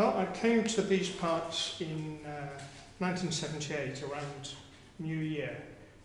Well, I came to these parts in 1978, around New Year,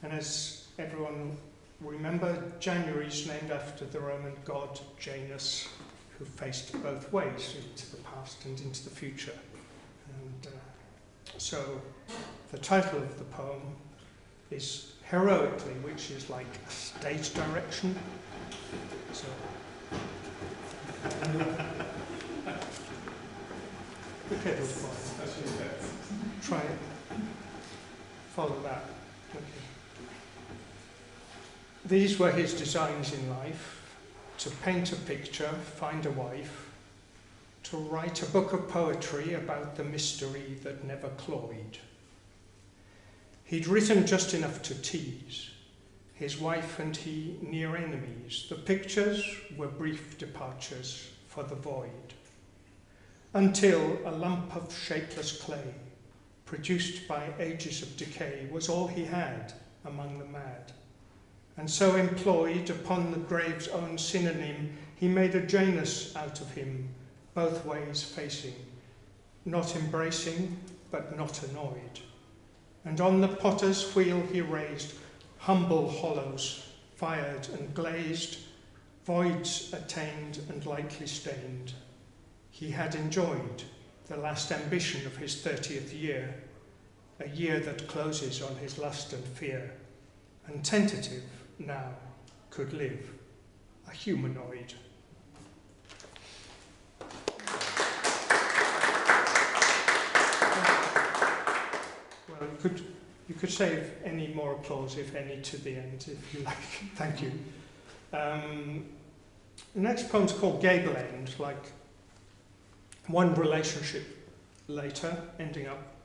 and as everyone remember, January is named after the Roman god Janus, who faced both ways, into the past and into the future. And so the title of the poem is Heroically, which is like a stage direction. So, okay, try it. Follow that. Okay. These were his designs in life: to paint a picture, find a wife, to write a book of poetry about the mystery that never cloyed. He'd written just enough to tease, his wife and he near enemies. The pictures were brief departures for the void, until a lump of shapeless clay, produced by ages of decay, was all he had among the mad. And so employed upon the grave's own synonym, he made a Janus out of him, both ways facing, not embracing, but not annoyed. And on the potter's wheel he raised humble hollows, fired and glazed, voids attained and lightly stained. He had enjoyed the last ambition of his 30th year, a year that closes on his lust and fear, and tentative now could live, a humanoid. Well, you could save any more applause, if any, to the end, if you like. Thank you. The next poem's called Gable End, like one relationship later, ending up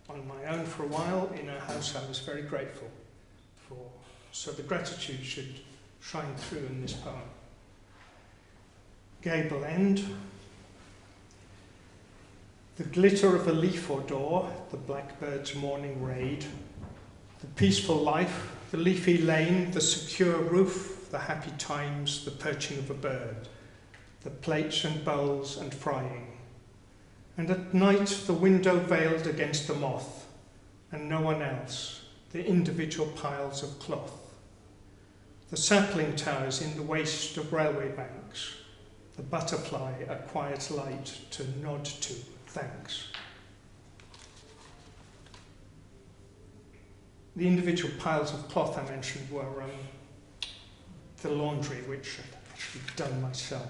on my own for a while in a house I was very grateful for. So the gratitude should shine through in this poem. Gable End. The glitter of a leaf or door, the blackbird's morning raid, the peaceful life, the leafy lane, the secure roof, the happy times, the perching of a bird, the plates and bowls and frying. And at night the window veiled against the moth, and no one else, the individual piles of cloth, the sapling towers in the waste of railway banks, the butterfly a quiet light to nod to, thanks. The individual piles of cloth I mentioned were the laundry, which I'd actually done myself.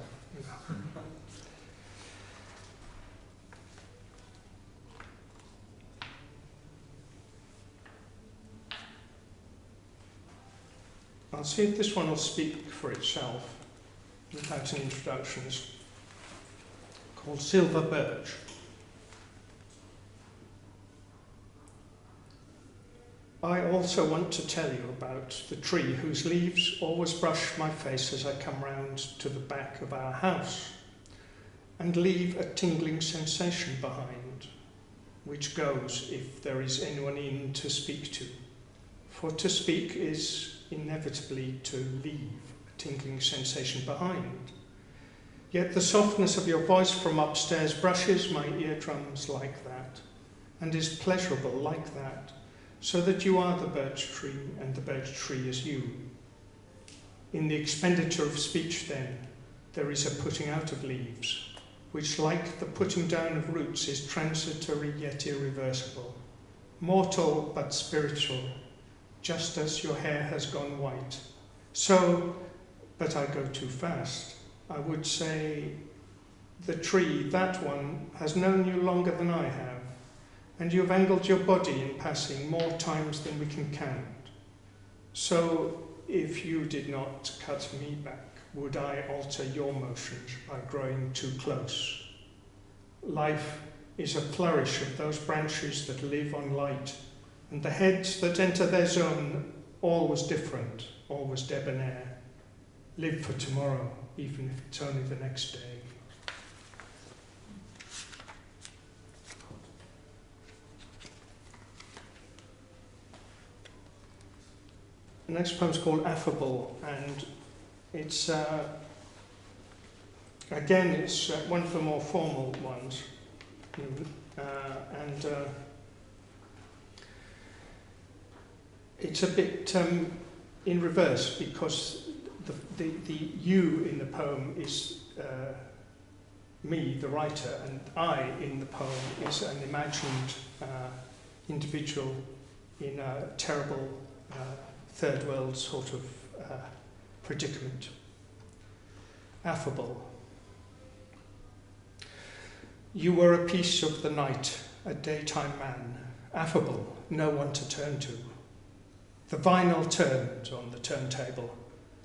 I'll see if this one will speak for itself without an introduction. It's called Silver Birch. I also want to tell you about the tree whose leaves always brush my face as I come round to the back of our house and leave a tingling sensation behind, which goes if there is anyone in to speak to. For to speak is inevitably to leave a tingling sensation behind. Yet the softness of your voice from upstairs brushes my eardrums like that, and is pleasurable like that, so that you are the birch tree, and the birch tree is you. In the expenditure of speech, then, there is a putting out of leaves, which, like the putting down of roots, is transitory yet irreversible, mortal but spiritual, just as your hair has gone white. So, but I go too fast, I would say the tree, that one, has known you longer than I have, and you have angled your body in passing more times than we can count. So, if you did not cut me back, would I alter your motions by growing too close? Life is a flourish of those branches that live on light, and the heads that enter their zone, always different, always debonair. Live for tomorrow, even if it's only the next day. The next poem's called Affable, and it's Again, it's one of the more formal ones. It's a bit in reverse, because the you in the poem is me, the writer, and I in the poem is an imagined individual in a terrible third world sort of predicament. Affable. You were a piece of the night, a daytime man, affable, no one to turn to. The vinyl turned on the turntable,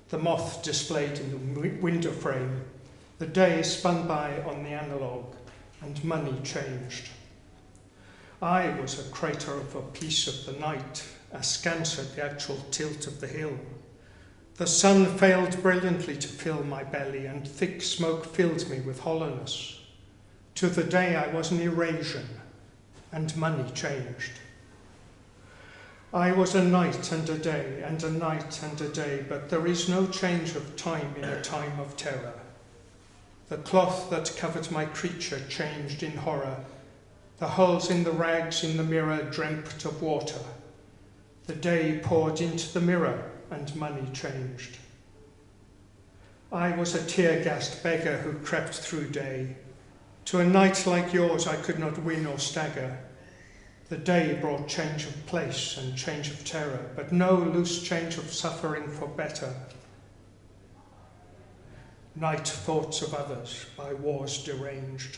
the moth displayed in the window frame. The day spun by on the analogue, and money changed. I was a crater of a piece of the night, askance at the actual tilt of the hill. The sun failed brilliantly to fill my belly, and thick smoke filled me with hollowness. To the day I was an Eurasian, and money changed. I was a night and a day, and a night and a day, but there is no change of time in a time of terror. The cloth that covered my creature changed in horror. The holes in the rags in the mirror dreamt of water. The day poured into the mirror, and money changed. I was a tear-gassed beggar who crept through day. To a night like yours I could not win or stagger. The day brought change of place and change of terror, but no loose change of suffering for better. Night thoughts of others by wars deranged.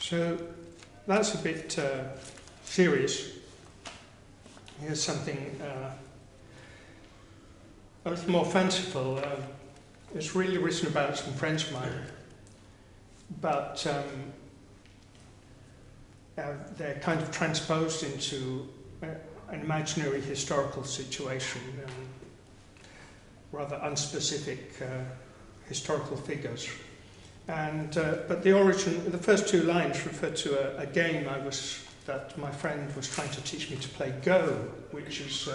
So that's a bit serious. Here's something a little more fanciful. It's really written about some friends of mine, but they're kind of transposed into an imaginary historical situation, rather unspecific historical figures. And but the origin, the first two lines refer to a game that my friend was trying to teach me to play Go, which is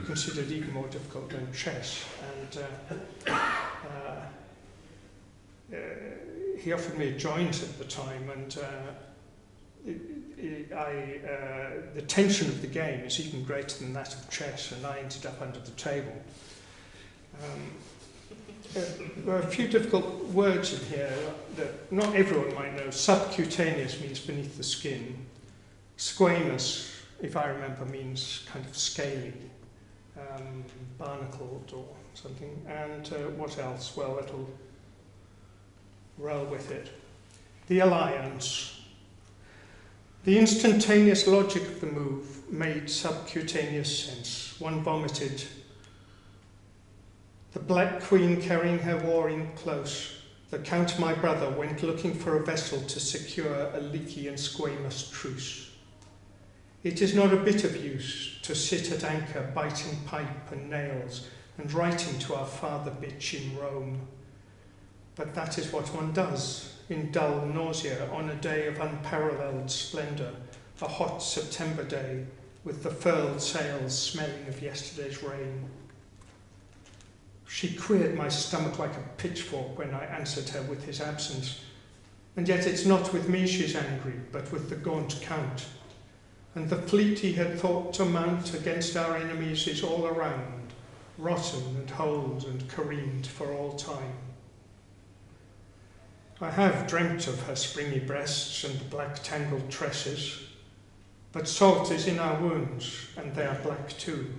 considered even more difficult than chess. And he offered me a joint at the time, and the tension of the game is even greater than that of chess, and I ended up under the table. There are a few difficult words in here that not everyone might know. Subcutaneous means beneath the skin. Squamous, if I remember, means kind of scaly, barnacled or something. And what else? Well, it'll roll with it. The alliance. The instantaneous logic of the move made subcutaneous sense. One vomited. The Black Queen carrying her warring close. The Count, my brother, went looking for a vessel to secure a leaky and squamous truce. It is not a bit of use to sit at anchor, biting pipe and nails, and writing to our father bitch in Rome. But that is what one does, in dull nausea, on a day of unparalleled splendour, a hot September day, with the furled sails smelling of yesterday's rain. She queered my stomach like a pitchfork when I answered her with his absence. And yet it's not with me she's angry, but with the gaunt Count. And the fleet he had thought to mount against our enemies is all around, rotten and holed and careened for all time. I have dreamt of her springy breasts and black tangled tresses, but salt is in our wounds, and they are black too.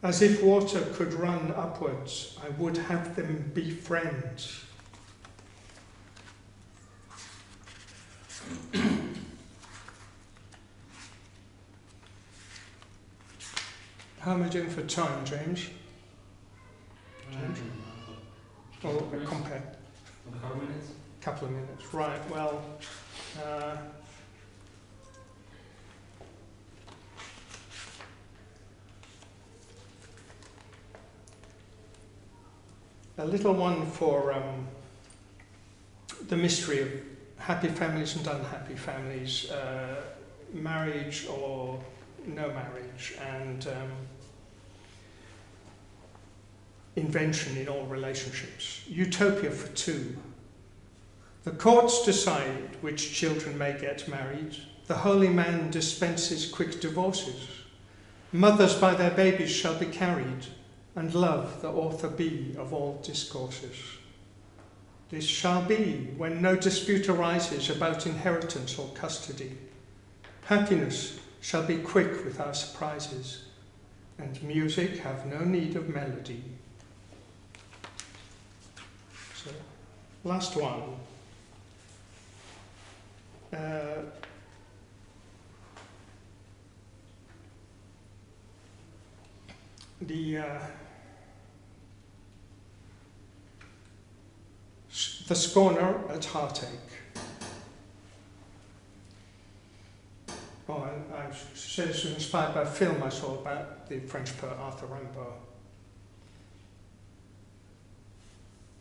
As if water could run upwards, I would have them be friends. How am I doing for time, James? Oh, compare. A couple of minutes? Couple of minutes, right, well, a little one for the mystery of happy families and unhappy families, marriage or no marriage, and invention in all relationships. Utopia for two. The courts decide which children may get married. The holy man dispenses quick divorces. Mothers by their babies shall be carried, and love the author be of all discourses. This shall be when no dispute arises about inheritance or custody. Happiness shall be quick with our surprises, and music have no need of melody. So, last one. The Scorner at Heartache. Oh, I should say this was inspired by a film I saw about the French poet Arthur Rimbaud.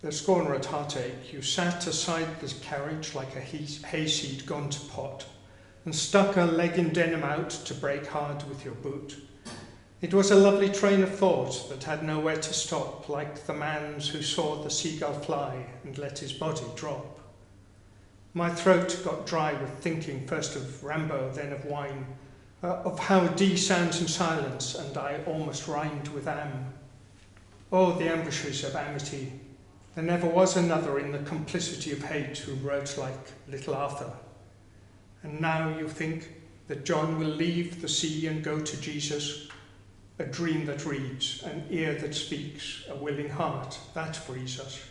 The Scorner at Heartache, you sat aside the carriage like a hayseed gone to pot, and stuck a leg in denim out to break hard with your boot. It was a lovely train of thought that had nowhere to stop, like the man's who saw the seagull fly and let his body drop. My throat got dry with thinking first of Rimbaud, then of wine, of how D sounds in silence, and I almost rhymed with am. Oh, the ambushes of amity. There never was another in the complicity of hate who wrote like little Arthur. And now you think that John will leave the sea and go to Jesus, a dream that reads, an ear that speaks, a willing heart, that frees us.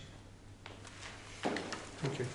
Thank you.